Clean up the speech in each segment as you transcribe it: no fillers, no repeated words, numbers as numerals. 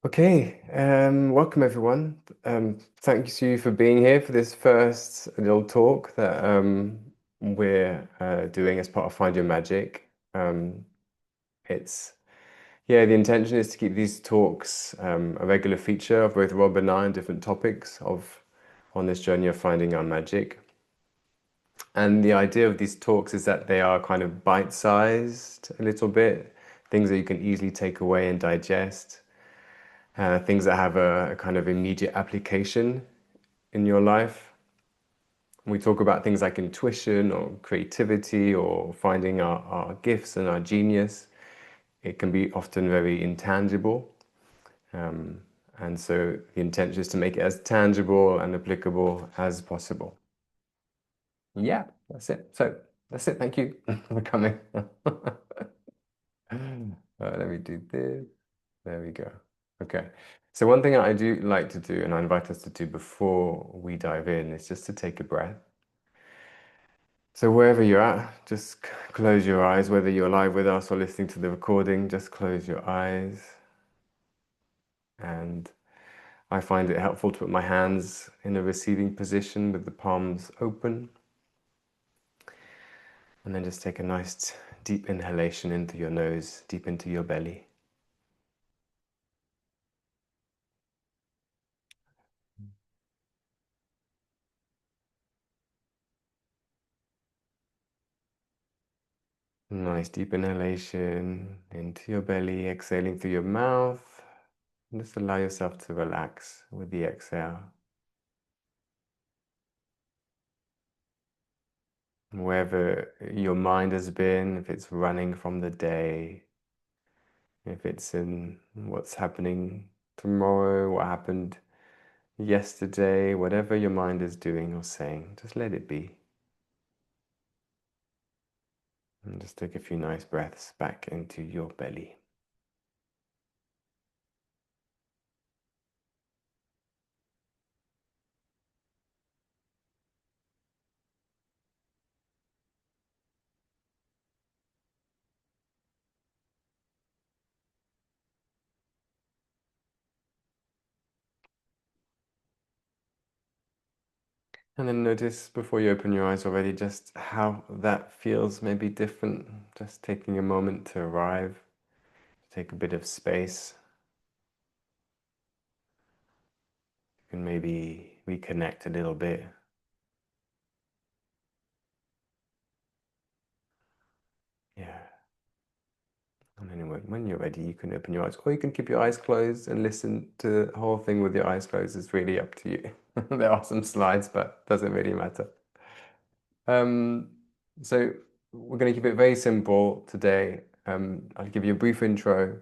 Okay, welcome everyone. Thank you for being here for this first little talk that we're doing as part of Find Your Magic. It's yeah, the intention is to keep these talks a regular feature of both Rob and I on different topics of on this journey of finding our magic. And the idea of these talks is that they are kind of bite-sized a little bit, things that you can easily take away and digest. Things that have a kind of immediate application in your life. We talk about things like intuition or creativity or finding our gifts and our genius. It can be often very intangible. Um, and so the intention is to make it as tangible and applicable as possible. Yeah, that's it. So that's it. Thank you for coming. Let me do this. There we go. Okay. So one thing I do like to do, and I invite us to do before we dive in, is just to take a breath. So wherever you're at, just close your eyes, whether you're live with us or listening to the recording, just close your eyes. And I find it helpful to put my hands in a receiving position with the palms open. And then just take a nice deep inhalation into your nose, deep into your belly. Nice deep inhalation into your belly, exhaling through your mouth. And just allow yourself to relax with the exhale. Wherever your mind has been, if it's running from the day, if it's in what's happening tomorrow, what happened yesterday, whatever your mind is doing or saying, just let it be. And just take a few nice breaths back into your belly. And then notice before you open your eyes already just how that feels maybe different. Just taking a moment to arrive, take a bit of space. You can maybe reconnect a little bit. Yeah. And then when you're ready, you can open your eyes, or you can keep your eyes closed and listen to the whole thing with your eyes closed. It's really up to you. There are some slides, but doesn't really matter. Um, so we're going to keep it very simple today. I'll give you a brief intro,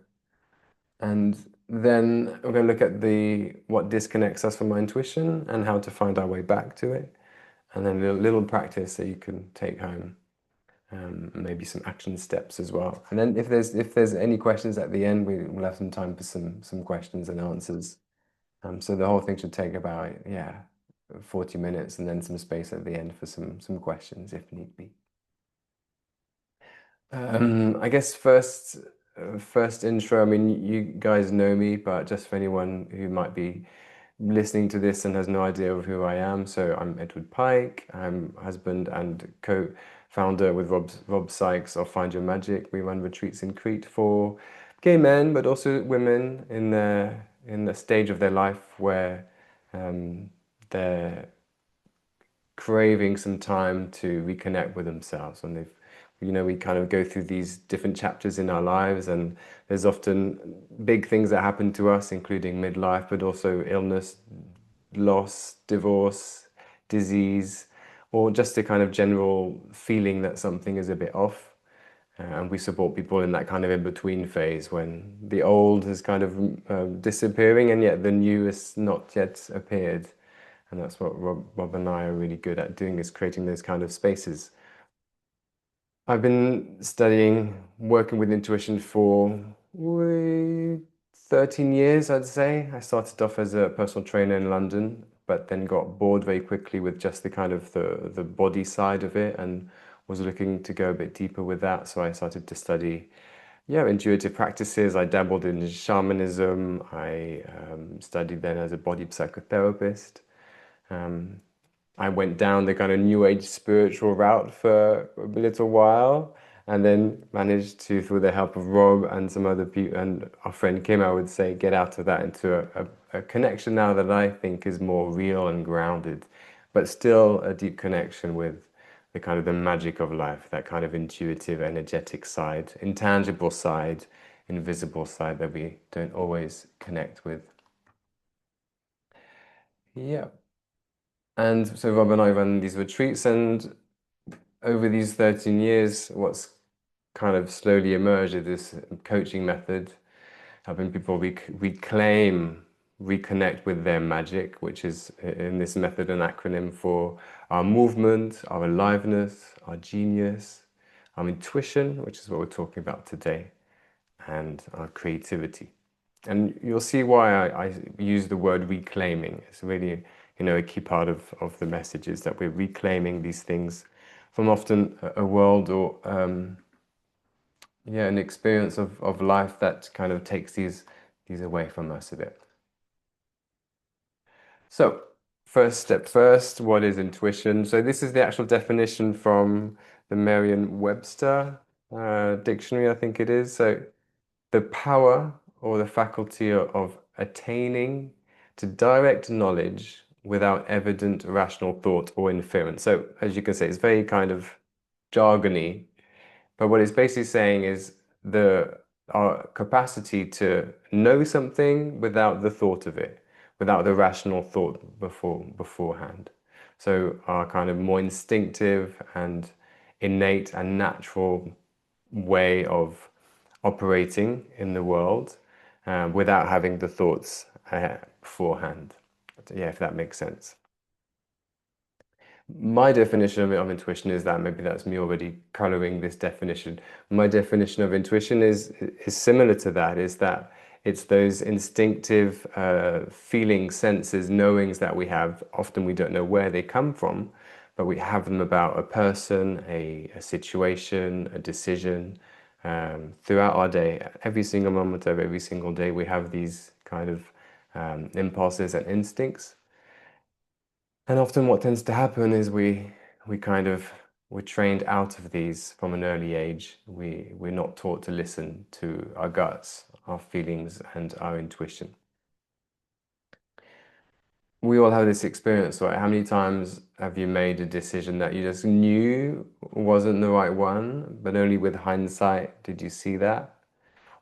and then we're going to look at the what disconnects us from our intuition and how to find our way back to it, and then a little practice that you can take home. Maybe some action steps as well. And then if there's any questions at the end, we'll have some time for some questions and answers. So the whole thing should take about 40 minutes, and then some space at the end for some questions if need be. I guess first intro. I mean, you guys know me, but just for anyone who might be listening to this and has no idea of who I am. So I'm Edward Pike. I'm husband and co-founder with Rob Sykes of Find Your Magic. We run retreats in Crete for gay men, but also women in the stage of their life where they're craving some time to reconnect with themselves. And we kind of go through these different chapters in our lives, and there's often big things that happen to us, including midlife, but also illness, loss, divorce, disease, or just a kind of general feeling that something is a bit off. And we support people in that kind of in-between phase when the old is kind of disappearing and yet the new has not yet appeared. And that's what Rob and I are really good at doing, is creating those kind of spaces. I've been studying, working with intuition for 13 years, I'd say. I started off as a personal trainer in London, but then got bored very quickly with just the kind of the body side of it and was looking to go a bit deeper with that. So I started to study yeah, intuitive practices. I dabbled in shamanism. I studied then as a body psychotherapist. Um, I went down the kind of new age spiritual route for a little while, and then managed to, through the help of Rob and some other people and our friend Kim, I would say, get out of that into a connection now that I think is more real and grounded, but still a deep connection with the kind of the magic of life, that kind of intuitive, energetic side, intangible side, invisible side that we don't always connect with. Yeah. And so Rob and I run these retreats, and over these 13 years, what's kind of slowly emerged is this coaching method, helping people reclaim, reconnect with their magic, which is in this method an acronym for our movement, our aliveness, our genius, our intuition, which is what we're talking about today, and our creativity. And you'll see why I use the word reclaiming. It's really, a key part of the message is that we're reclaiming these things from often a world or yeah, an experience of life that kind of takes these away from us a bit. So, first step first, what is intuition? So this is the actual definition from the Merriam-Webster dictionary, I think it is. So the power or the faculty of attaining to direct knowledge without evident rational thought or inference. So as you can say, it's very kind of jargony, but what it's basically saying is the our capacity to know something without the thought of it, without the rational thought beforehand. So our kind of more instinctive and innate and natural way of operating in the world without having the thoughts beforehand. Yeah, if that makes sense. My definition of intuition is that maybe that's me already coloring this definition. My definition of intuition is similar to that, is that it's those instinctive feelings, senses, knowings that we have. Often we don't know where they come from, but we have them about a person, a situation, a decision. Throughout our day, every single moment of every single day, we have these kind of impulses and instincts. And often what tends to happen is we kind of we're trained out of these from an early age. We're not taught to listen to our guts, our feelings, and our intuition. We all have this experience, right? How many times have you made a decision that you just knew wasn't the right one, but only with hindsight did you see that?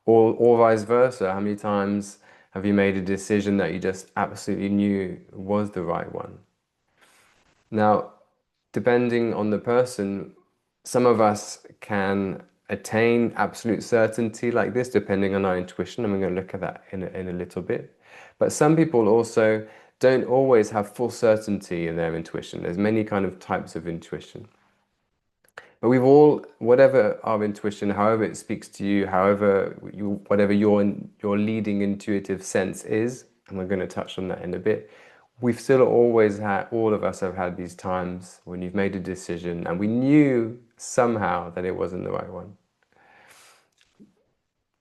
Or vice versa, how many times have you made a decision that you just absolutely knew was the right one? Now, depending on the person, some of us can attain absolute certainty like this, depending on our intuition, and we're going to look at that in a little bit. But some people also don't always have full certainty in their intuition. There's many kind of types of intuition. But we've all, whatever our intuition, however it speaks to you, whatever your leading intuitive sense is, and we're going to touch on that in a bit, we've still always had, all of us have had these times when you've made a decision and we knew somehow that it wasn't the right one.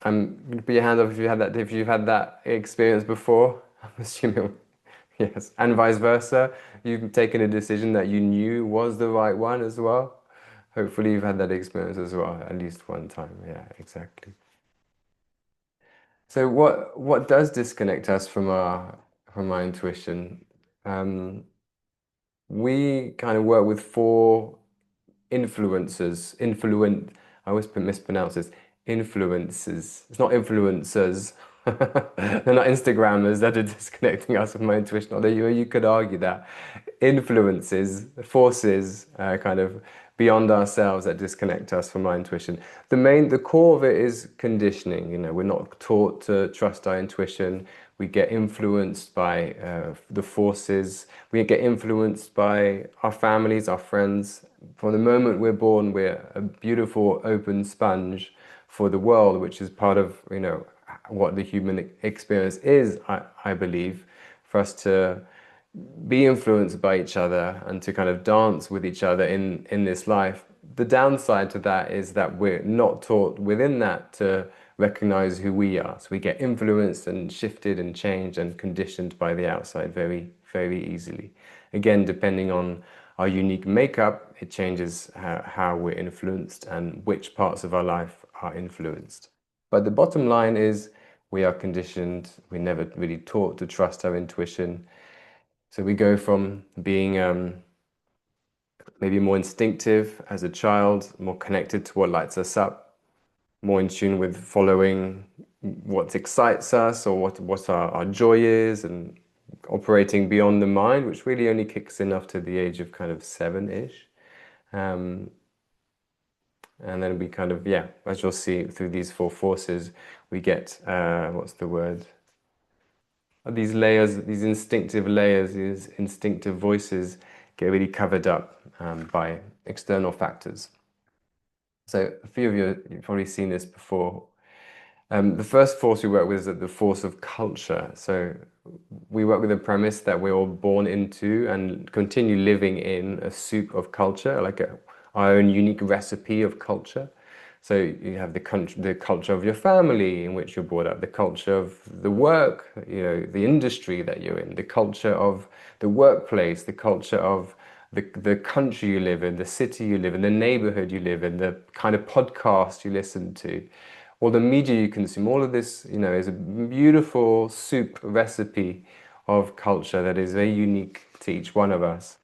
Put your hand up if you've had that experience before. I'm assuming, yes, and vice versa. You've taken a decision that you knew was the right one as well. Hopefully you've had that experience as well, at least one time. Yeah, exactly. So what does disconnect us from our intuition? Um, we kind of work with four influencers. I always mispronounce this. Influences. It's not influencers. They're not Instagrammers that are disconnecting us from my intuition. Although you could argue that influences, forces, kind of beyond ourselves that disconnect us from our intuition. The core of it is conditioning. We're not taught to trust our intuition. We get influenced by the forces. We get influenced by our families, our friends. From the moment we're born, we're a beautiful open sponge for the world, which is part of, what the human experience is, I believe, for us to be influenced by each other and to kind of dance with each other in this life. the downside to that is that we're not taught within that to recognize who we are. So we get influenced and shifted and changed and conditioned by the outside very, very easily. Again, depending on our unique makeup, it changes how we're influenced and which parts of our life are influenced. But the bottom line is we are conditioned, we're never really taught to trust our intuition. So we go from being maybe more instinctive as a child, more connected to what lights us up, more in tune with following what excites us or what our joy is, and operating beyond the mind, which really only kicks in after the age of kind of 7-ish. Um, and then we kind of, yeah, as you'll see through these four forces, we get, what's the word? These layers, these instinctive layers, these instinctive voices get really covered up by external factors. So a few of you, you've probably seen this before. The first force we work with is the force of culture. So we work with the premise that we're all born into and continue living in a soup of culture, like our own unique recipe of culture. So you have the culture of your family in which you're brought up, the culture of the work, the industry that you're in, the culture of the workplace, the culture of the country you live in, the city you live in, the neighborhood you live in, the kind of podcast you listen to, or the media you consume. All of this, is a beautiful soup recipe of culture that is very unique to each one of us.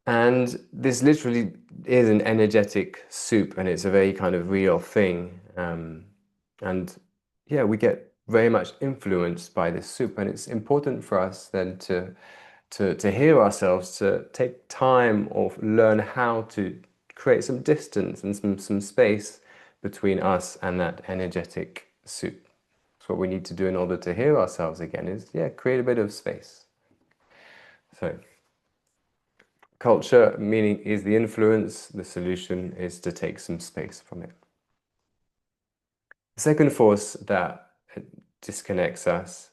And this literally is an energetic soup, and it's a very kind of real thing. And yeah, we get very much influenced by this soup, and it's important for us then to hear ourselves, to take time or learn how to create some distance and some space between us and that energetic soup. So what we need to do in order to hear ourselves again is, yeah, create a bit of space. So culture, meaning, is the influence. The solution is to take some space from it. The second force that disconnects us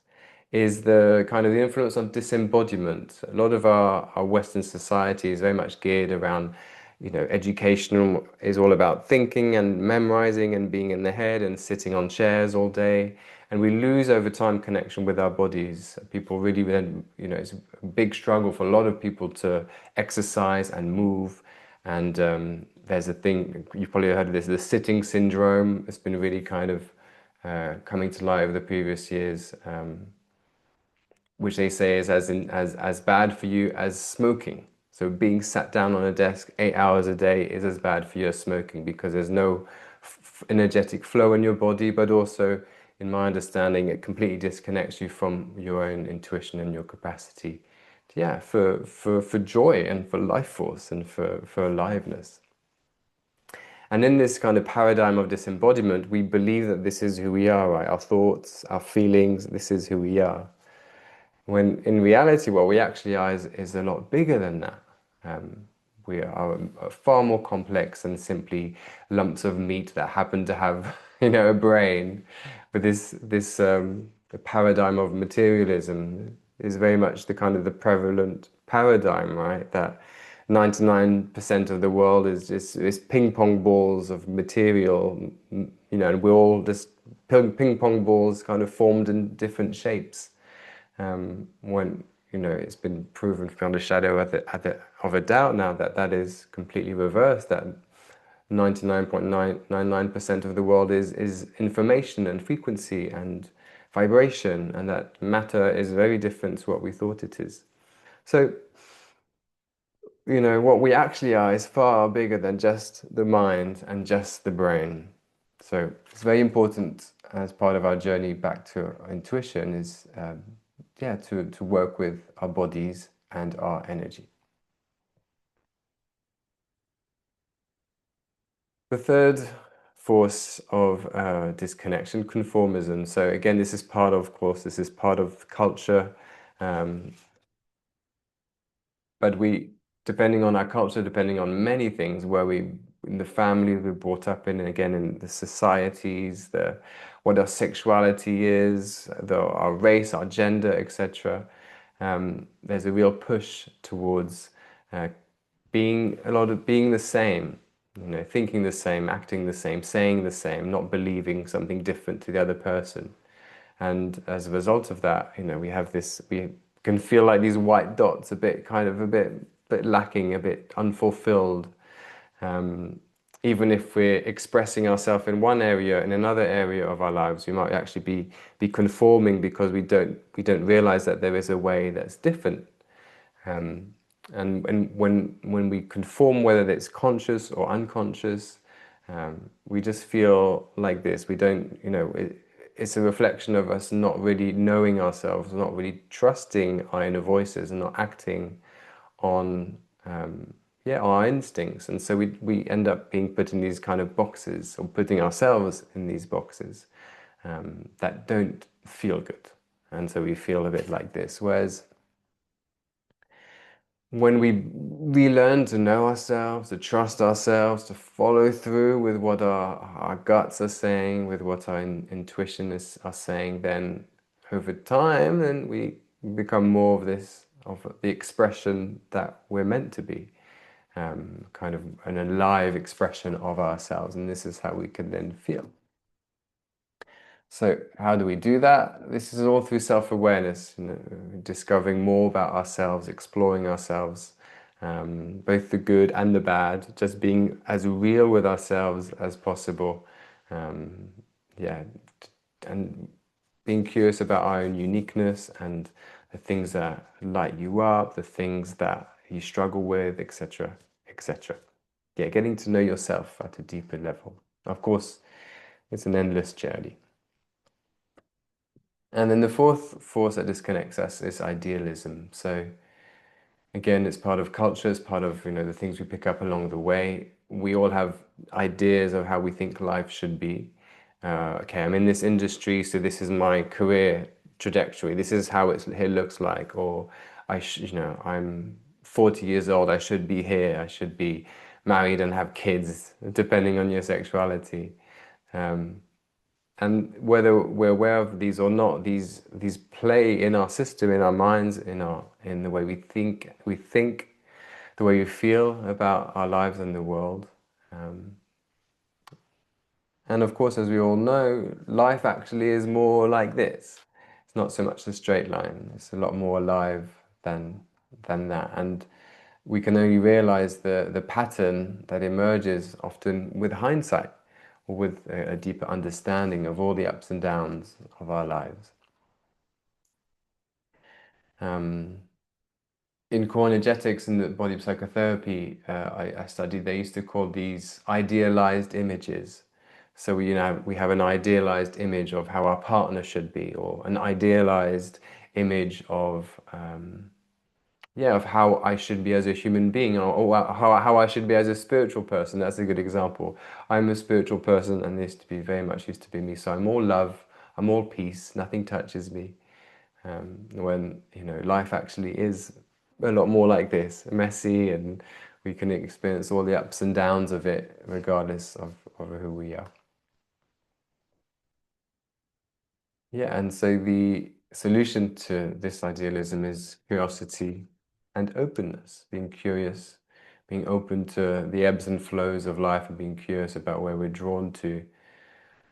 is the kind of the influence of disembodiment. A lot of our Western society is very much geared around, education is all about thinking and memorizing and being in the head and sitting on chairs all day. And we lose over time connection with our bodies. People really then, it's a big struggle for a lot of people to exercise and move. And there's a thing, you've probably heard of this, the sitting syndrome. It's been really kind of coming to light over the previous years, which they say is as bad for you as smoking. So being sat down on a desk 8 hours a day is as bad for you as smoking, because there's no energetic flow in your body, but also, in my understanding, it completely disconnects you from your own intuition and your capacity, yeah, for joy and for life force and for aliveness. And in this kind of paradigm of disembodiment, we believe that this is who we are, right? Our thoughts, our feelings, this is who we are. When in reality, what we actually are is a lot bigger than that. We are far more complex than simply lumps of meat that happen to have, a brain. But this paradigm of materialism is very much the kind of the prevalent paradigm, right? That 99% of the world is ping pong balls of material, and we're all just ping pong balls kind of formed in different shapes. When it's been proven beyond a shadow of a doubt now that that is completely reversed, that 99.999% of the world is information and frequency and vibration, and that matter is very different to what we thought it is. So, what we actually are is far bigger than just the mind and just the brain. So it's very important as part of our journey back to our intuition is to work with our bodies and our energy. The third force of disconnection, conformism. So again, this is part of course, this is part of culture. Um, but depending on our culture, depending on many things, where in the family we're brought up in, and again in the societies, what our sexuality is, our race, our gender, etc. There's a real push towards being a lot of being the same, thinking the same, acting the same, saying the same, not believing something different to the other person. And as a result of that, we can feel like these white dots, a bit lacking, a bit unfulfilled. Um, Even if we're expressing ourselves in one area, in another area of our lives, we might actually be conforming because we don't realize that there is a way that's different. Um, and when we conform, whether it's conscious or unconscious, we just feel like this. We don't, it's a reflection of us not really knowing ourselves, not really trusting our inner voices, and not acting on our instincts. And so we end up being put in these kind of boxes, or putting ourselves in these boxes that don't feel good. And so we feel a bit like this. Whereas when we learn to know ourselves, to trust ourselves, to follow through with what our guts are saying, with what our intuition are saying, then over time, then we become more of this, of the expression that we're meant to be, kind of an alive expression of ourselves. And this is how we can then feel. So how do we do that? This is all through self-awareness, discovering more about ourselves, exploring ourselves, both the good and the bad, just being as real with ourselves as possible. Um, yeah, and being curious about our own uniqueness and the things that light you up, the things that you struggle with, etc., etc. Yeah, getting to know yourself at a deeper level. Of course, it's an endless journey. And then the fourth force that disconnects us is idealism. So again, it's part of culture, it's part of, the things we pick up along the way. We all have ideas of how we think life should be. Okay, I'm in this industry, so this is my career trajectory. This is how it looks like. Or I'm 40 years old, I should be here. I should be married and have kids, depending on your sexuality. And whether we're aware of these or not, these play in our system, in our minds, in the way we think, the way we feel about our lives and the world. And of course, as we all know, life actually is more like this. It's not so much a straight line. It's a lot more alive than that. And we can only realize the pattern that emerges often with hindsight, or with a deeper understanding of all the ups and downs of our lives. Um, in core energetics and the body psychotherapy I studied, they used to call these idealized images. So we have an idealized image of how our partner should be, or an idealized image of how I should be as a human being, or how I should be as a spiritual person. That's a good example. I'm a spiritual person, and this very much used to be me. So I'm all love, I'm all peace, nothing touches me. When life actually is a lot more like this, messy, and we can experience all the ups and downs of it, regardless of who we are. Yeah, and so the solution to this idealism is curiosity and openness, being curious, being open to the ebbs and flows of life, and being curious about where we're drawn to,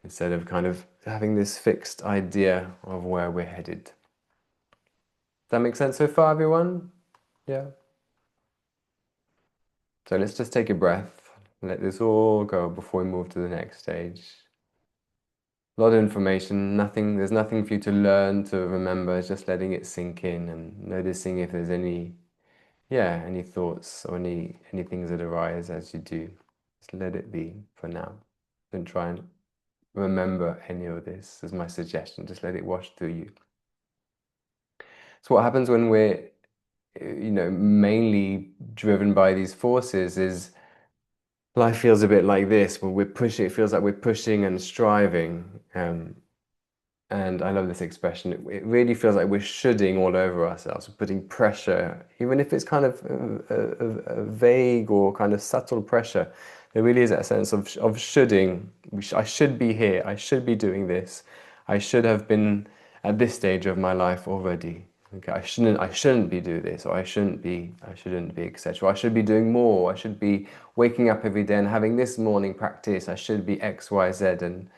instead of kind of having this fixed idea of where we're headed. Does that make sense so far, everyone? Yeah. So let's just take a breath, let this all go before we move to the next stage. A lot of information, there's nothing for you to learn, to remember, just letting it sink in and noticing if there's any thoughts or any things that arise as you do. Just let it be for now. Don't try and remember any of this, is my suggestion. Just let it wash through you. So what happens when we're, mainly driven by these forces is life feels a bit like this, where it feels like we're pushing and striving. And I love this expression. It really feels like we're shoulding all over ourselves. We're putting pressure, even if it's kind of a vague or kind of subtle pressure. There really is that sense of shoulding. I should be here. I should be doing this. I should have been at this stage of my life already. Okay, I shouldn't be doing this, or I shouldn't be, etc. I should be doing more. I should be waking up every day and having this morning practice. I should be X, Y, Z, and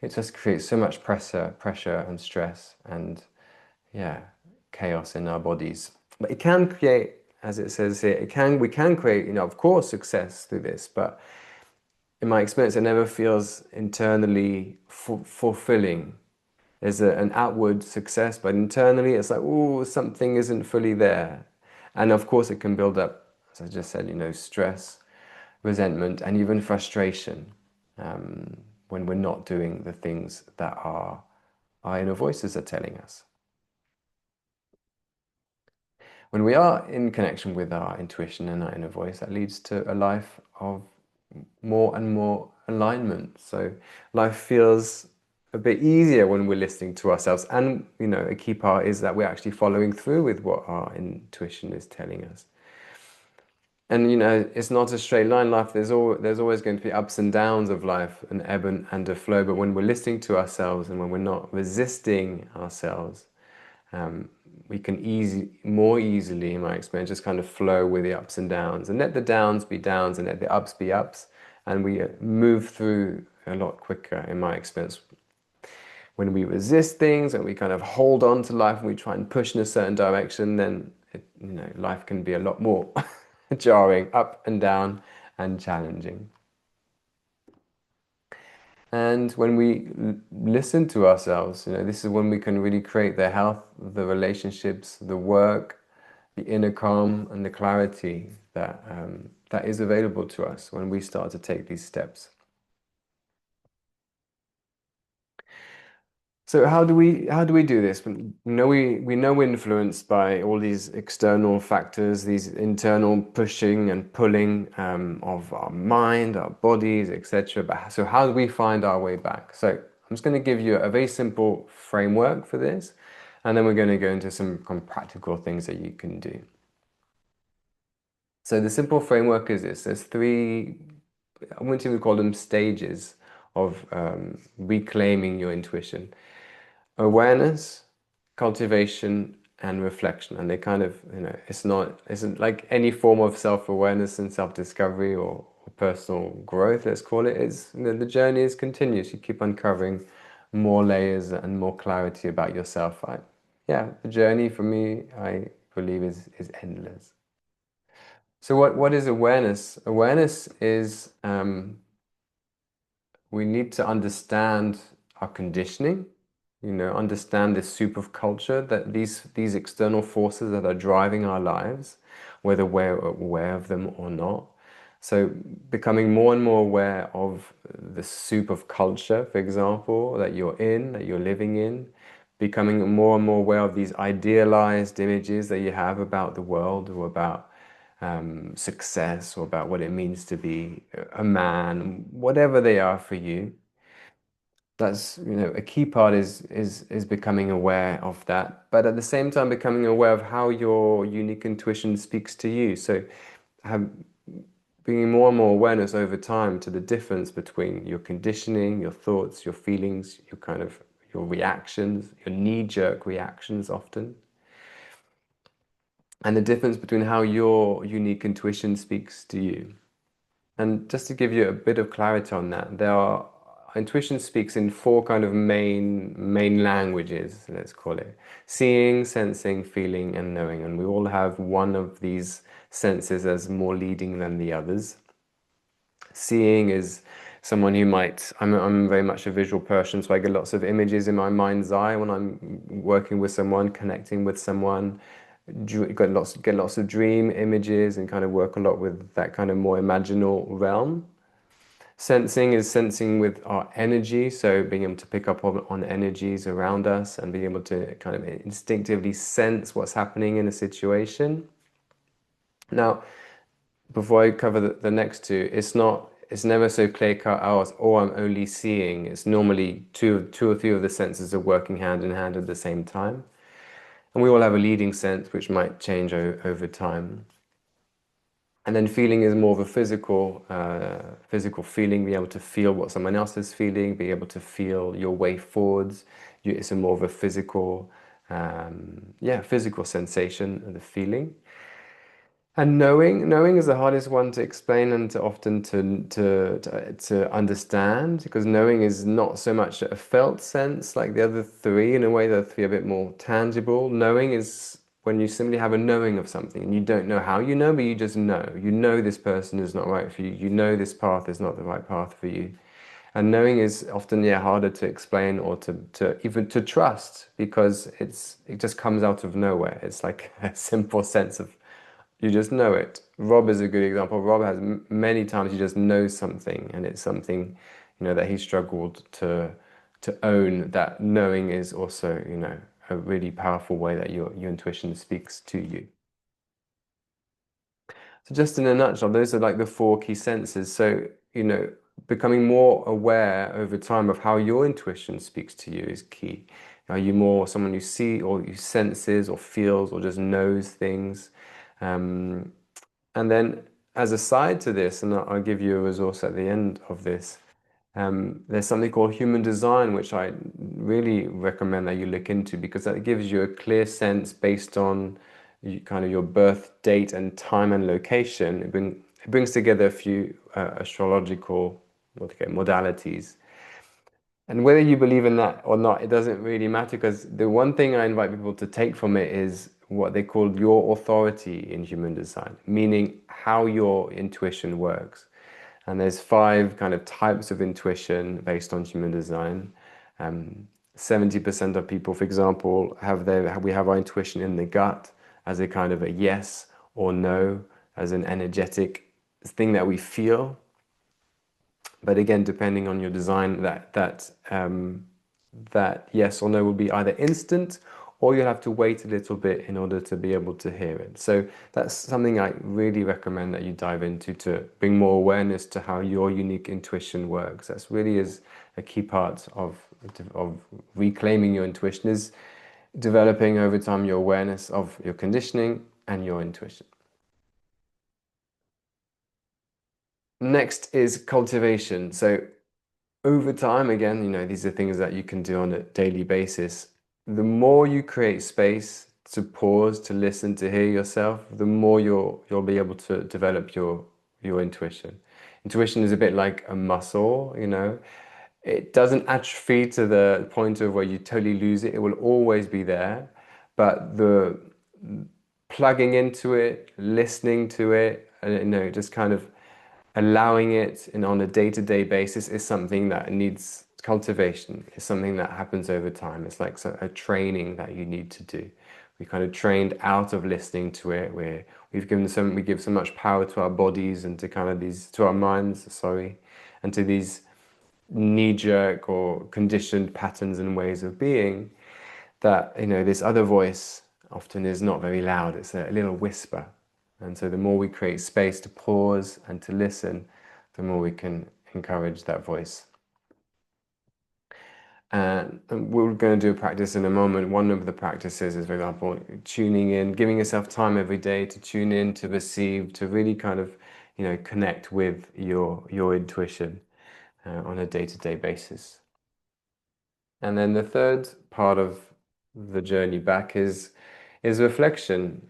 it just creates so much pressure and stress and yeah, chaos in our bodies. But it can create, as it says here, we can create, of course, success through this, but in my experience, it never feels internally fulfilling. There's an outward success, but internally it's like, oh, something isn't fully there. And of course, it can build up, as I just said, stress, resentment, and even frustration when we're not doing the things that our inner voices are telling us. When we are in connection with our intuition and our inner voice, that leads to a life of more and more alignment. So life feels a bit easier when we're listening to ourselves. And, a key part is that we're actually following through with what our intuition is telling us. And, it's not a straight line life. There's always going to be ups and downs of life, an ebb and a flow. But when we're listening to ourselves and when we're not resisting ourselves, we can more easily, in my experience, just kind of flow with the ups and downs and let the downs be downs and let the ups be ups. And we move through a lot quicker, in my experience. When we resist things and we kind of hold on to life and we try and push in a certain direction, then life can be a lot more jarring, up and down, and challenging. And when we listen to ourselves, this is when we can really create the health, the relationships, the work, the inner calm, and the clarity that is available to us when we start to take these steps. So how do we do this? We know we're influenced by all these external factors, these internal pushing and pulling of our mind, our bodies, etc. But so how do we find our way back? So I'm just going to give you a very simple framework for this, and then we're going to go into some practical things that you can do. So the simple framework is this: there's three, I want to call them stages of reclaiming your intuition. Awareness, cultivation, and reflection. And they kind of, isn't like any form of self-awareness and self-discovery or personal growth, let's call it. It's, the journey is continuous. You keep uncovering more layers and more clarity about yourself. Yeah, the journey for me, I believe, is endless. So what is awareness? Awareness is we need to understand our conditioning, understand this soup of culture, that these external forces that are driving our lives, whether we're aware of them or not. So becoming more and more aware of the soup of culture, for example, that you're living in, becoming more and more aware of these idealized images that you have about the world or about success or about what it means to be a man, whatever they are for you. That's, a key part is becoming aware of that, but at the same time becoming aware of how your unique intuition speaks to you. So have bringing more and more awareness over time to the difference between your conditioning, your thoughts, your feelings, your reactions, your knee-jerk reactions often, and the difference between how your unique intuition speaks to you. And just to give you a bit of clarity on that, intuition speaks in four kind of main languages, let's call it: seeing, sensing, feeling, and knowing. And we all have one of these senses as more leading than the others. Seeing is someone who I'm very much a visual person, so I get lots of images in my mind's eye when I'm working with someone, connecting with someone. Get lots of dream images and kind of work a lot with that kind of more imaginal realm. Sensing is sensing with our energy, so being able to pick up on energies around us and being able to kind of instinctively sense what's happening in a situation. Now, before I cover the next two, it's never so clear cut, I'm only seeing. It's normally two or three of the senses are working hand in hand at the same time. And we all have a leading sense which might change over time. And then feeling is more of a physical feeling, be able to feel what someone else is feeling, be able to feel your way forwards. It's a more of a physical Yeah, physical sensation, the feeling. And knowing is the hardest one to explain and to often to understand because knowing is not so much a felt sense like the other three. In a way, the other three are a bit more tangible. Knowing is when you simply have a knowing of something and you don't know how you know, but you just know. You know this person is not right for you. You know this path is not the right path for you. And knowing is often, yeah, harder to explain or to even to trust because it just comes out of nowhere. It's like a simple sense of you just know it. Rob is a good example. Rob has many times he just knows something, and it's something, that he struggled to own. That knowing is also, a really powerful way that your intuition speaks to you. So just in a nutshell, those are like the four key senses. So, becoming more aware over time of how your intuition speaks to you is key. Are you more someone who see or you senses or feels or just knows things? Um, And then, as a side to this, and I'll give you a resource at the end of this, there's something called human design, which I really recommend that you look into because that gives you a clear sense based on kind of your birth date and time and location. It brings together a few astrological modalities and whether you believe in that or not, it doesn't really matter because the one thing I invite people to take from it is what they call your authority in human design, meaning how your intuition works. And there's five kind of types of intuition based on human design. 70% of people, for example, we have our intuition in the gut as a kind of a yes or no, as an energetic thing that we feel. But again, depending on your design, that yes or no will be either instant or you'll have to wait a little bit in order to be able to hear it. So that's something I really recommend that you dive into to bring more awareness to how your unique intuition works. That's really is a key part of reclaiming your intuition is developing over time your awareness of your conditioning and your intuition. Next is cultivation. So over time, again, these are things that you can do on a daily basis. The more you create space to pause, to listen, to hear yourself, the more you'll be able to develop your intuition. Intuition is a bit like a muscle. It doesn't atrophy to the point of where you totally lose it. It will always be there, but the plugging into it, listening to it, just kind of allowing it on a day-to-day basis is something that needs cultivation. It's something that happens over time. It's like a training that you need to do. We kind of trained out of listening to it, where we give so much power to our bodies and to kind of to our minds, sorry, and to these knee-jerk or conditioned patterns and ways of being that this other voice often is not very loud. It's a little whisper. And so the more we create space to pause and to listen, the more we can encourage that voice. And we're going to do a practice in a moment. One of the practices is, for example, tuning in, giving yourself time every day to tune in, to receive, to really kind of, connect with your intuition on a day-to-day basis. And then the third part of the journey back is reflection.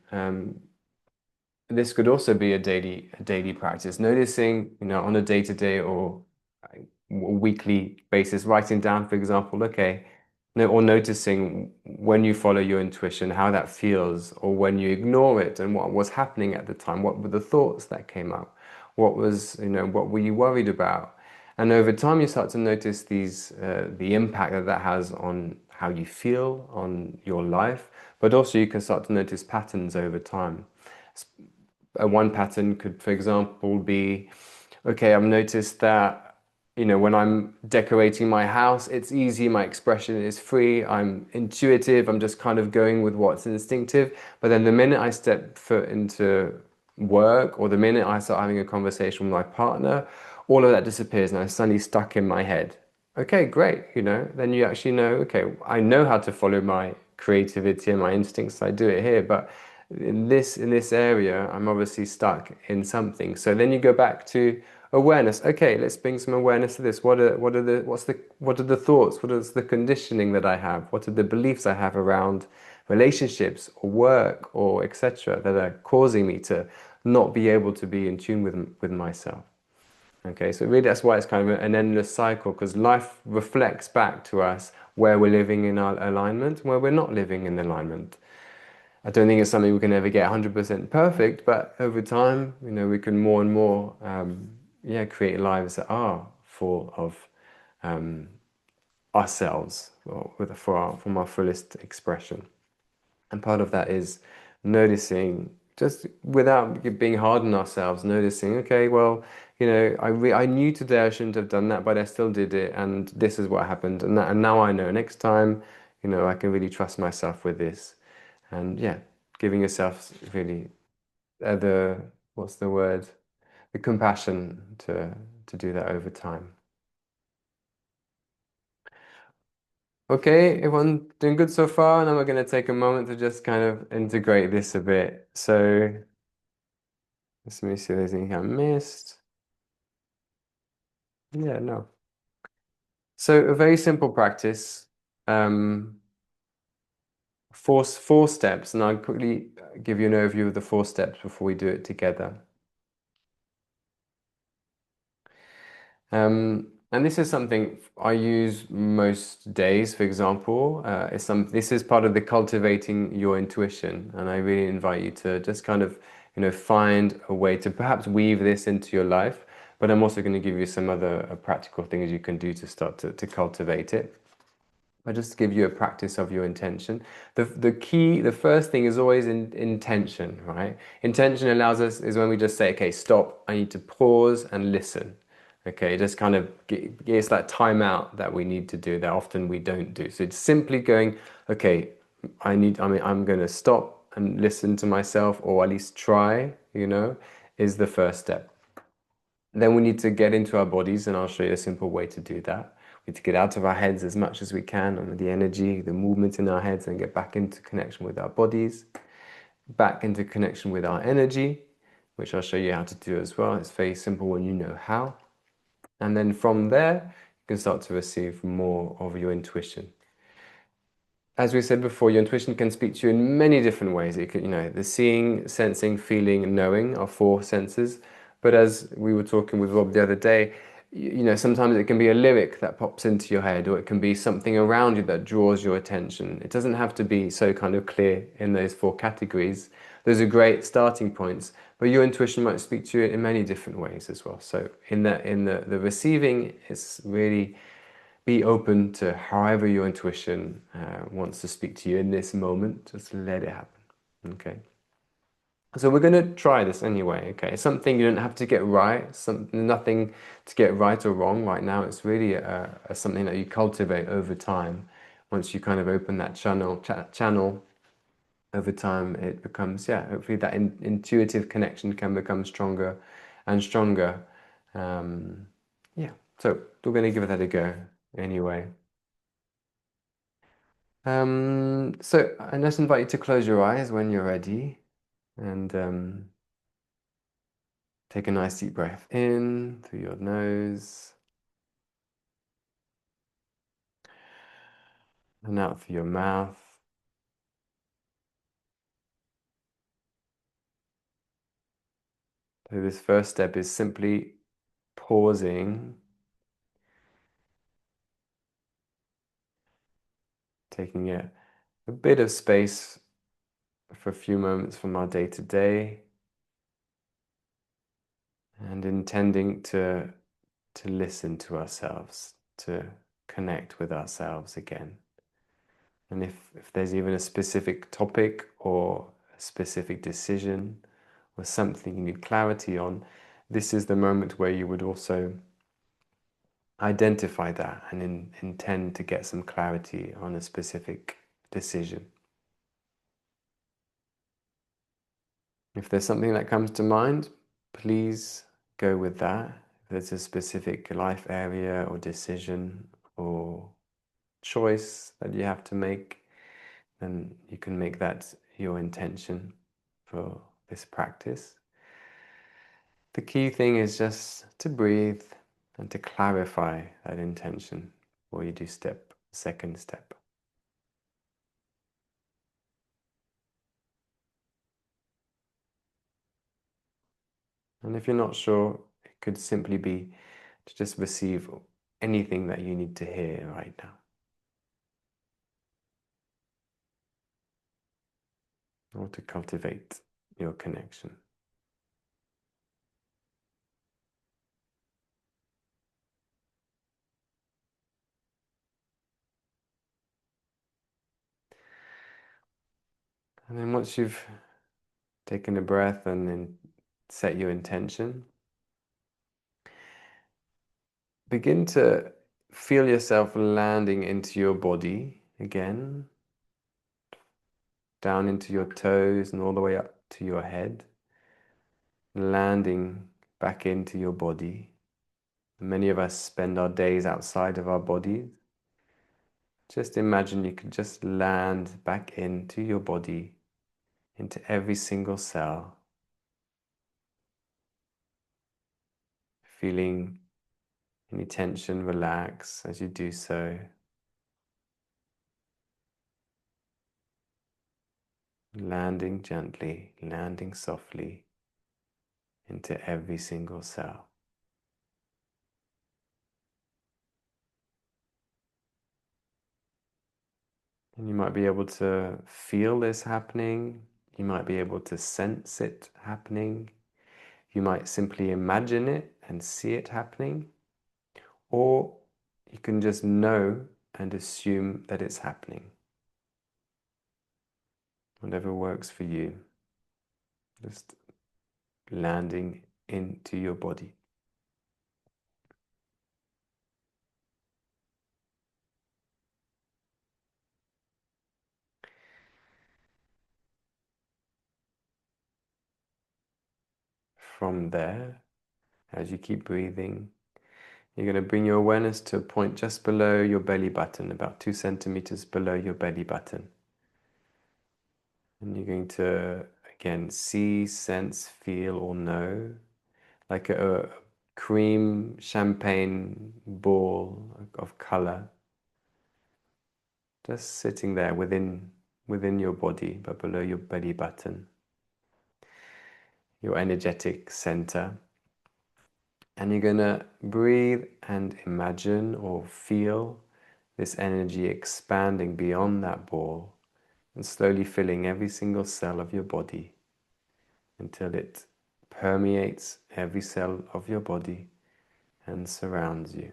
This could also be a daily practice, noticing, on a day-to-day or weekly basis, writing down, for example, okay, no, or noticing when you follow your intuition, how that feels, or when you ignore it and what was happening at the time, what were the thoughts that came up, what were you worried about? And over time, you start to notice the impact that has on how you feel, on your life, but also you can start to notice patterns over time. One pattern could, for example, be, okay, I've noticed that, when I'm decorating my house, it's easy, my expression is free, I'm intuitive, I'm just kind of going with what's instinctive. But then the minute I step foot into work or the minute I start having a conversation with my partner, all of that disappears and I'm suddenly stuck in my head. Okay, great, then you actually know, okay, I know how to follow my creativity and my instincts, I do it here, but in this area, I'm obviously stuck in something. So then you go back to, Awareness. Okay, let's bring some awareness to this. What are the thoughts? What is the conditioning that I have? What are the beliefs I have around relationships or work or etc. that are causing me to not be able to be in tune with myself? Okay, so really that's why it's kind of an endless cycle because life reflects back to us where we're living in our alignment, where we're not living in alignment. I don't think it's something we can ever get 100% perfect, but over time, we can more and more, yeah, create lives that are full of um, ourselves or from our fullest expression. And part of that is noticing, just without being hard on ourselves, noticing, okay, well, I knew today I shouldn't have done that, but I still did it, and this is what happened, and now I know. Next time, I can really trust myself with this, and yeah, giving yourself really the what's the word? The compassion to do that over time. Okay, everyone doing good so far? Now we're going to take a moment to just kind of integrate this a bit. So let me see if there's anything I missed. Yeah, no. So a very simple practice, um, four steps, and I'll quickly give you an overview of the 4 steps before we do it together. And this is something I use most days, for example. This is part of the cultivating your intuition, and I really invite you to just kind of, find a way to perhaps weave this into your life. But I'm also going to give you some other practical things you can do to start to cultivate it. I just give you a practice of your intention. The first thing is always intention, right? Intention allows us is when we just say, okay, stop. I need to pause and listen. Okay, just kind of it's that time out that we need to do that often we don't do. So it's simply going, okay, I'm going to stop and listen to myself, or at least try, is the first step. Then we need to get into our bodies, and I'll show you a simple way to do that. We need to get out of our heads as much as we can, and the energy, the movement in our heads, and get back into connection with our bodies, back into connection with our energy, which I'll show you how to do as well. It's very simple when you know how. And then from there, you can start to receive more of your intuition. As we said before, your intuition can speak to you in many different ways. It could, the seeing, sensing, feeling, and knowing are 4 senses. But as we were talking with Rob the other day, sometimes it can be a lyric that pops into your head, or it can be something around you that draws your attention. It doesn't have to be so kind of clear in those 4 categories. Those are great starting points, but your intuition might speak to you in many different ways as well. So in the receiving, it's really be open to however your intuition wants to speak to you in this moment. Just let it happen. Okay. So we're going to try this anyway. Okay. It's something you don't have to get right. Nothing to get right or wrong right now. It's really something that you cultivate over time. Once you kind of open that channel over time, it becomes, yeah, hopefully that intuitive connection can become stronger and stronger. Um, yeah. So we're going to give that a go anyway. So I just invite you to close your eyes when you're ready and take a nice deep breath in through your nose and out through your mouth. So this first step is simply pausing, taking a bit of space for a few moments from our day to day and intending to listen to ourselves, to connect with ourselves again. And if there's even a specific topic or a specific decision or something you need clarity on, this is the moment where you would also identify that and intend to get some clarity on a specific decision. If there's something that comes to mind, please go with that. If there's a specific life area or decision or choice that you have to make, then you can make that your intention for this practice. The key thing is just to breathe and to clarify that intention before you do second step. And if you're not sure, it could simply be to just receive anything that you need to hear right now, or to cultivate your connection. And then once you've taken a breath and then set your intention, begin to feel yourself landing into your body again, down into your toes and all the way up to your head, landing back into your body. Many of us spend our days outside of our bodies. Just imagine you could just land back into your body, into every single cell, feeling any tension relax as you do so. Landing gently, landing softly into every single cell. And you might be able to feel this happening. You might be able to sense it happening. You might simply imagine it and see it happening. Or you can just know and assume that it's happening. Whatever works for you. Just landing into your body. From there, as you keep breathing, you're going to bring your awareness to a point just below your belly button, about 2 centimeters below your belly button. And you're going to, again, see, sense, feel, or know, like a cream champagne ball of color, just sitting there within your body, but below your belly button, your energetic center. And you're going to breathe and imagine or feel this energy expanding beyond that ball and slowly filling every single cell of your body until it permeates every cell of your body and surrounds you.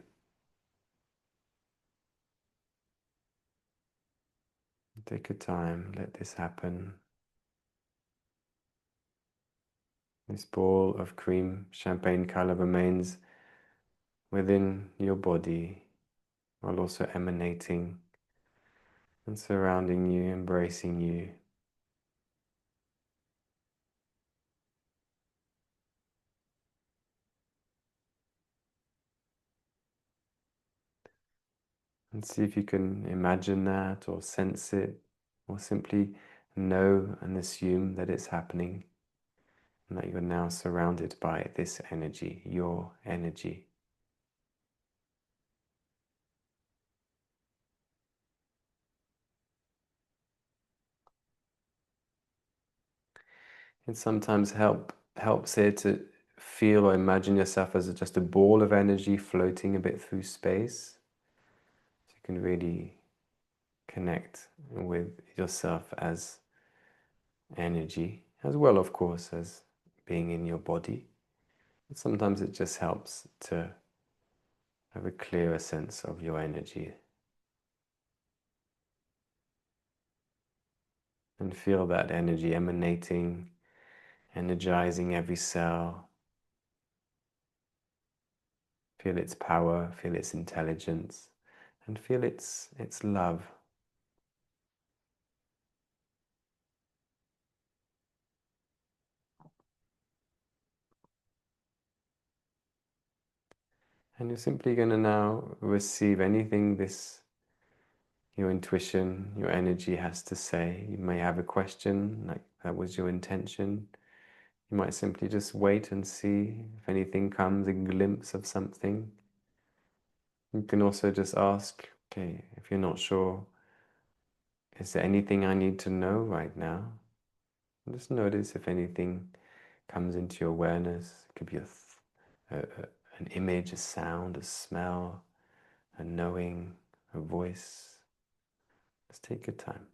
Take your time, let this happen. This ball of cream champagne color remains within your body while also emanating and surrounding you, embracing you. And see if you can imagine that or sense it, or simply know and assume that it's happening and that you're now surrounded by this energy, your energy. It sometimes helps here to feel or imagine yourself as just a ball of energy floating a bit through space. So you can really connect with yourself as energy, as well, of course, as being in your body. But sometimes it just helps to have a clearer sense of your energy and feel that energy emanating, energizing every cell. Feel its power, feel its intelligence, and feel its love. And you're simply going to now receive anything your intuition, your energy has to say. You may have a question, like that was your intention. You might simply just wait and see if anything comes, a glimpse of something. You can also just ask, okay, if you're not sure, is there anything I need to know right now? Just notice if anything comes into your awareness. It could be an image, a sound, a smell, a knowing, a voice. Just take your time.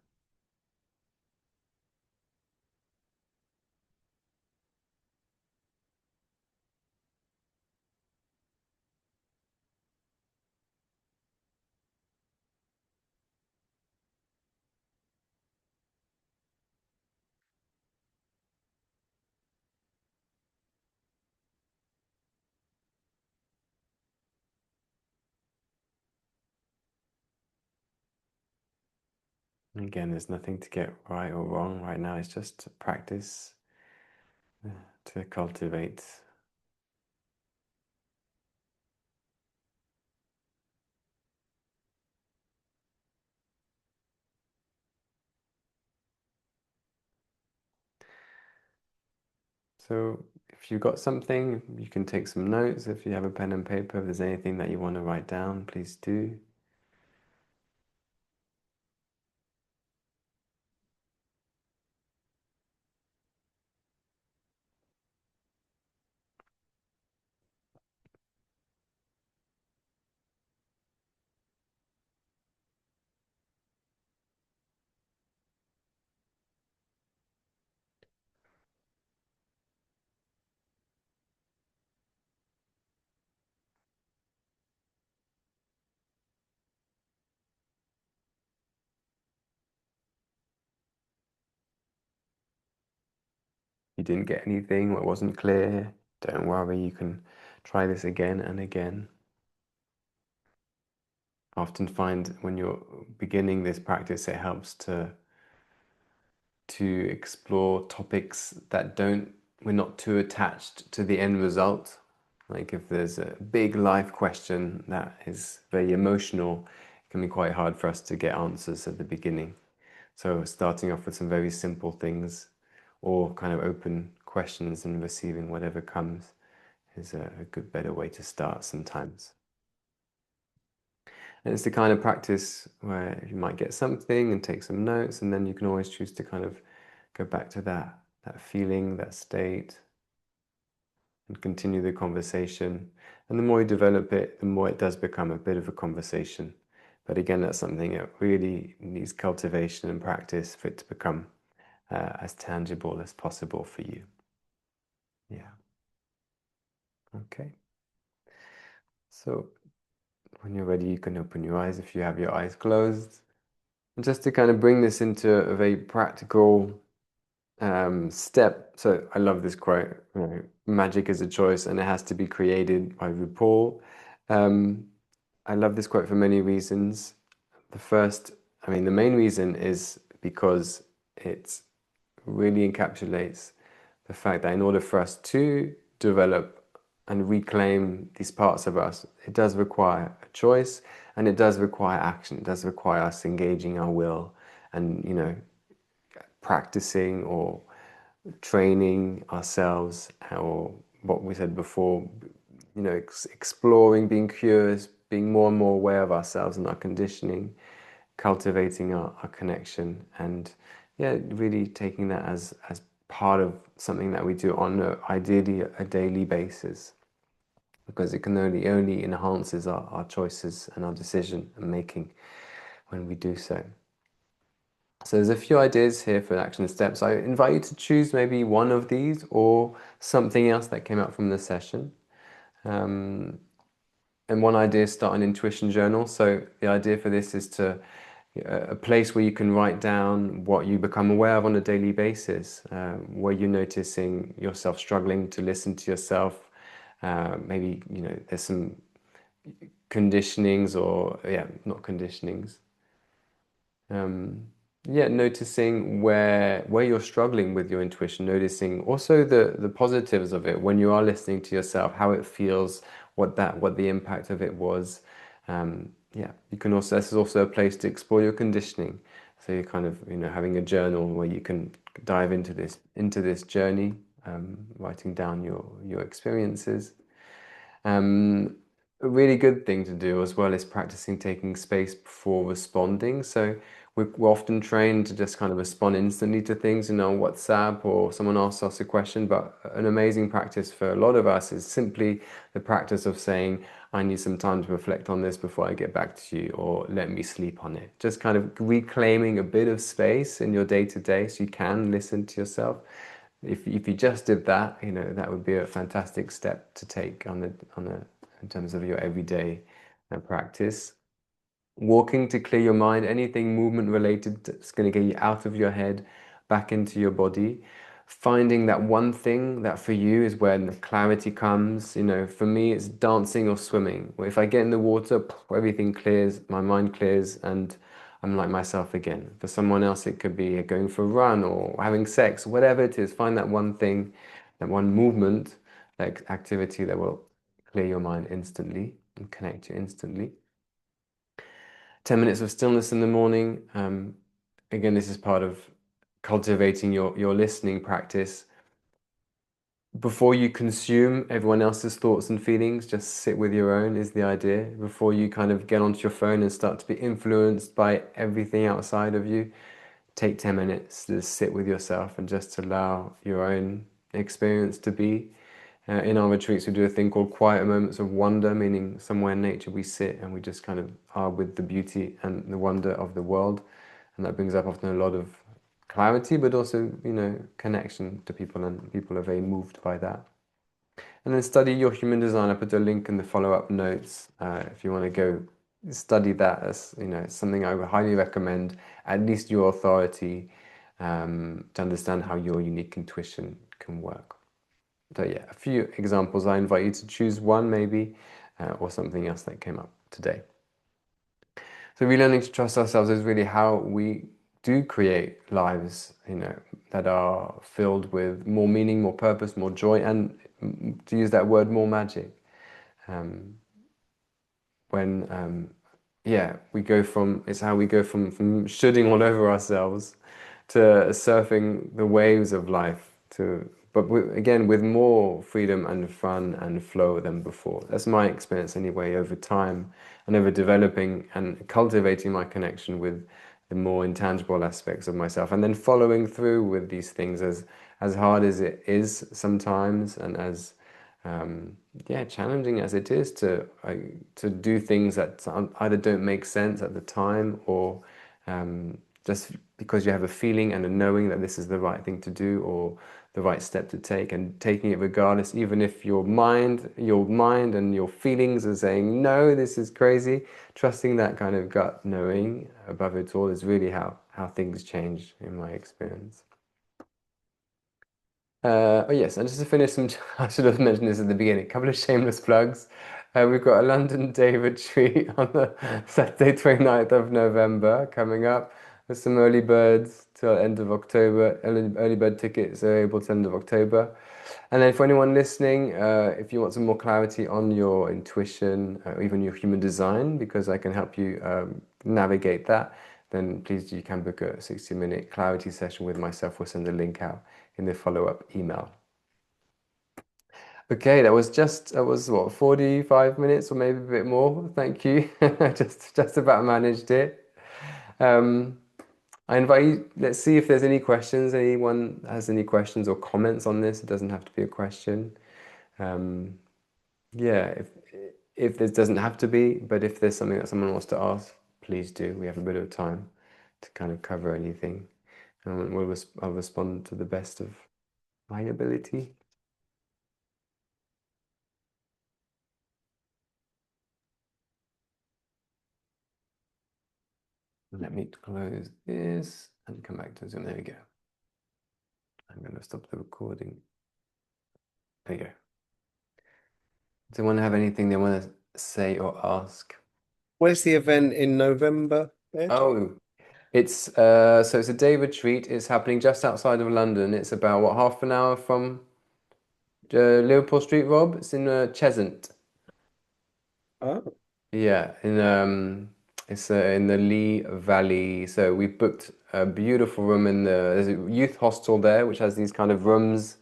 Again, there's nothing to get right or wrong right now. It's just practice to cultivate. So if you've got something, you can take some notes. If you have a pen and paper, if there's anything that you want to write down, please do. You didn't get anything, what wasn't clear, don't worry, you can try this again and again. I often find when you're beginning this practice, it helps to explore topics that we're not too attached to the end result. Like if there's a big life question that is very emotional, it can be quite hard for us to get answers at the beginning. So starting off with some very simple things or kind of open questions and receiving whatever comes is a good, better way to start sometimes. And it's the kind of practice where you might get something and take some notes, and then you can always choose to kind of go back to that feeling, that state, and continue the conversation. And the more you develop it, the more it does become a bit of a conversation. But again, that's something that really needs cultivation and practice for it to become as tangible as possible for you. Yeah. Okay. So when you're ready, you can open your eyes if you have your eyes closed. And just to kind of bring this into a very practical step. So I love this quote, magic is a choice and it has to be created by RuPaul. Um, I love this quote for many reasons. The first, I mean, the main reason is because it really encapsulates the fact that in order for us to develop and reclaim these parts of us, it does require a choice and it does require action. It does require us engaging our will and, practicing or training ourselves, or what we said before, exploring, being curious, being more and more aware of ourselves and our conditioning, cultivating our connection, and yeah, really taking that as part of something that we do on ideally a daily basis, because it can only enhances our choices and our decision making when we do so. So there's a few ideas here for action steps. I invite you to choose maybe one of these or something else that came out from the session. And one idea is start an intuition journal. So the idea for this is to a place where you can write down what you become aware of on a daily basis, where you're noticing yourself struggling to listen to yourself. Maybe there's some conditionings, or yeah, not conditionings. Yeah, noticing where you're struggling with your intuition, noticing also the positives of it when you are listening to yourself, how it feels, what the impact of it was. Yeah, you can also, this is also a place to explore your conditioning. So you're kind of having a journal where you can dive into this journey writing down your experiences. Um, a really good thing to do as well is practicing taking space before responding. So we're often trained to just kind of respond instantly to things, on WhatsApp or someone asks us a question. But an amazing practice for a lot of us is simply the practice of saying, I need some time to reflect on this before I get back to you, or let me sleep on it. Just kind of reclaiming a bit of space in your day to day so you can listen to yourself. If you just did that, that would be a fantastic step to take in terms of your everyday practice. Walking to clear your mind, anything movement related that's going to get you out of your head, back into your body. Finding that one thing that for you is where the clarity comes. For me, it's dancing or swimming. If I get in the water, everything clears, my mind clears, and I'm like myself again. For someone else, it could be going for a run or having sex, whatever it is. Find that one thing, that one movement, like activity that will clear your mind instantly and connect you instantly. 10 minutes of stillness in the morning. Again, this is part of cultivating your listening practice. Before you consume everyone else's thoughts and feelings, just sit with your own is the idea. Before you kind of get onto your phone and start to be influenced by everything outside of you, take 10 minutes to sit with yourself and just allow your own experience to be. In our retreats, we do a thing called quiet moments of wonder, meaning somewhere in nature we sit and we just kind of are with the beauty and the wonder of the world. And that brings up often a lot of clarity, but also, connection to people, and people are very moved by that. And then study your human design. I put a link in the follow-up notes if you want to go study that. As it's something I would highly recommend, at least your authority, to understand how your unique intuition can work. So yeah, a few examples. I invite you to choose one maybe, or something else that came up today. So relearning to trust ourselves is really how we do create lives, that are filled with more meaning, more purpose, more joy, and to use that word, more magic. Um, when yeah, it's how we go from shooting all over ourselves to surfing the waves of life, but again with more freedom and fun and flow than before. That's my experience anyway, over time and over developing and cultivating my connection with the more intangible aspects of myself, and then following through with these things as hard as it is sometimes, and as yeah, challenging as it is to do things that either don't make sense at the time, or just because you have a feeling and a knowing that this is the right thing to do or the right step to take, and taking it regardless, even if your mind and your feelings are saying no, this is crazy. Trusting that kind of gut knowing above it all is really how things change in my experience. Oh yes, and just to finish some, I should have mentioned this at the beginning. A couple of shameless plugs. We've got a London Day retreat on the Saturday 29th of November coming up. There's some early birds till end of October. Early bird tickets are able to end of October. And then for anyone listening, if you want some more clarity on your intuition, even your human design, because I can help you navigate that, then please you can book a 60-minute clarity session with myself. We'll send the link out in the follow-up email. Okay, that was what, 45 minutes or maybe a bit more. Thank you. Just about managed it. Um, I invite you, let's see if there's any questions. Anyone has any questions or comments on this? It doesn't have to be a question. Um, yeah, if this doesn't have to be, but if there's something that someone wants to ask, please do. We have a bit of time to kind of cover anything, and I'll respond to the best of my ability. Let me close this and come back to Zoom. There we go. I'm going to stop the recording. There you go. Does anyone have anything they want to say or ask? Where's the event in November, Ed? Oh, so it's a day retreat. It's happening just outside of London. It's about what, half an hour from Liverpool Street, Rob? It's in Cheshunt. Oh, Yeah, it's in the Lee Valley. So we booked a beautiful room there's a youth hostel there, which has these kind of rooms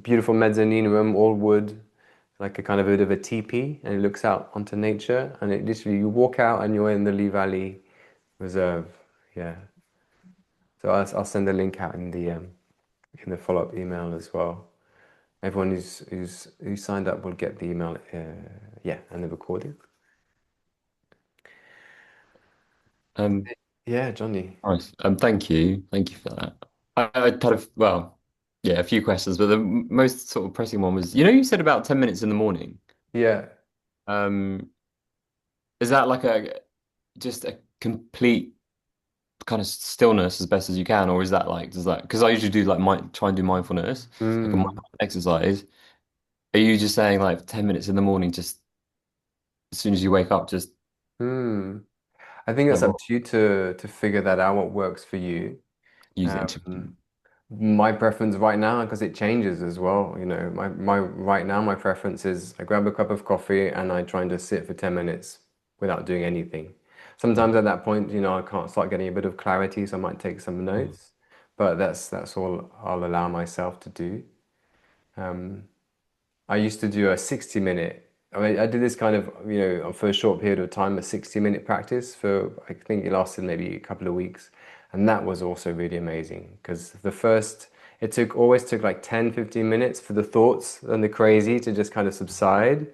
Beautiful mezzanine room, all wood, like a kind of a bit of a teepee, and it looks out onto nature. And it literally, you walk out and you're in the Lee Valley Reserve. Yeah. So I'll send the link out in the follow-up email as well. Everyone who's signed up will get the email. Yeah, and the recording. Um, Yeah, Johnny. Nice. Thank you for that. I had well, yeah, a few questions, but the most sort of pressing one was, you said about 10 minutes in the morning. Yeah. Um, is that like just a complete kind of stillness as best as you can, or is that like, does that, because I usually do like try and do mindfulness, like a Mm. mindfulness exercise. Are you just saying like 10 minutes in the morning, just as soon as you wake up, just Mm. I think that's like up to you to figure that out, what works for you. use it intuitively? Um, my preference right now, because it changes as well, my right now my preference is I grab a cup of coffee and I try and just sit for 10 minutes without doing anything. Sometimes at that point, I can't start getting a bit of clarity, so I might take some Mm. notes, but that's all I'll allow myself to do. Um, I used to do a 60-minute. I mean, I did this kind of, for a short period of time, a 60-minute practice for, I think it lasted maybe a couple of weeks. And that was also really amazing because always took like 10, 15 minutes for the thoughts and the crazy to just kind of subside.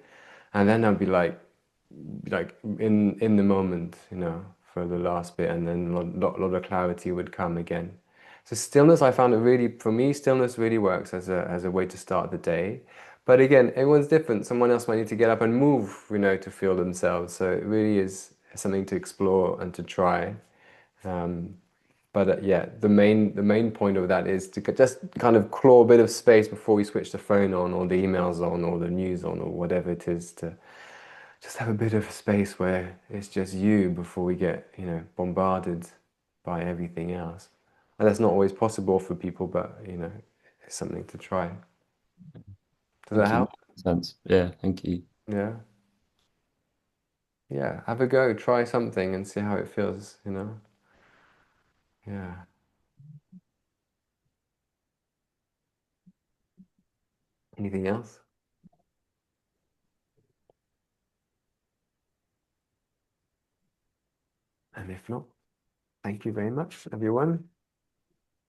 And then I'd be like in the moment, for the last bit, and then lot of clarity would come again. So stillness, I found it really, for me, stillness really works as a way to start the day. But again, everyone's different. Someone else might need to get up and move, to feel themselves. So it really is something to explore and to try. Um, but yeah, the main point of that is to just kind of claw a bit of space before we switch the phone on, or the emails on, or the news on, or whatever it is, to just have a bit of space where it's just you before we get, bombarded by everything else. And that's not always possible for people, but, it's something to try. Does that Thank you. help? Makes sense. Yeah, thank you. Yeah. Yeah. Have a go. Try something and see how it feels. Yeah. Anything else? And if not, thank you very much, everyone.